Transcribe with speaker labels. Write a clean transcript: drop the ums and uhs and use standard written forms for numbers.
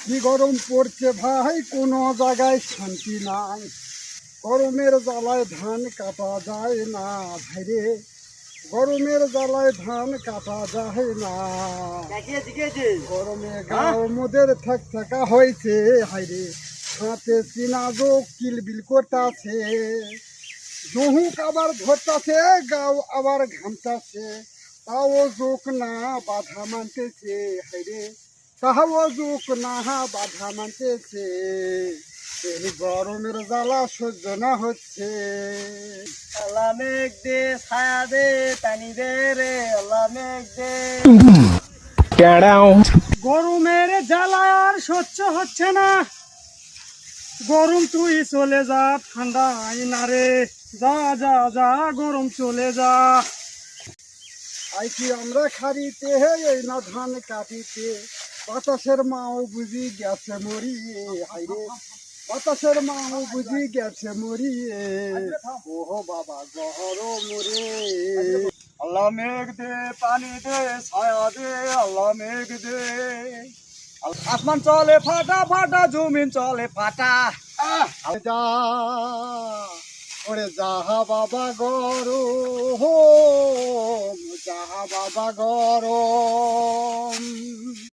Speaker 1: কি গরম পড়ছে ভাই, কোনো জায়গায় শান্তি নাই। গরমের জ্বালায় ধান কাটা যায় না ভাইরে, গরমের জ্বালায় ধান কাটা যায় না। গরমে গাও মোদের থাকা হয়েছে হাইরে, হাতে চিনা যোগ কিলবিল করতেছে। জহুক আবার ধরতেছে, গাও আবার ঘামতাছে, তাও যোগ না বাধা মানতেছে হাইরে, তাহাও যোগ না বাধা মানতেছে। এই গরমের জ্বালা সহ্য না হচ্ছে।
Speaker 2: আল্লাহ মেঘ দে, ছায়া দে, পানি দে রে আল্লাহ মেঘ দে। গরমের জ্বালা আর সহ্য হচ্ছে না। গরম তুই চলে যা, ঠান্ডা আইনা রে, যা যা যা গরম চলে যা।
Speaker 1: আইছি আমরা খারিতে এই না ধান কাটিতে, বাতাসের মাও বুঝি গেছে মরিয়ে হাইরে, বাতাসের মাও বুঝি গেছে মরিয়ে। ওহো বাবা গরমরে,
Speaker 2: আল্লাহ মেঘ দে, পানি দে, ছায়া দে আল্লাহ মেঘ দে। আসমান চলে ফাটা ফাটা, জমিন চলে ফাটা।
Speaker 1: যা ওরে যাহা বাবা গরম, যাহা বাবা গরম।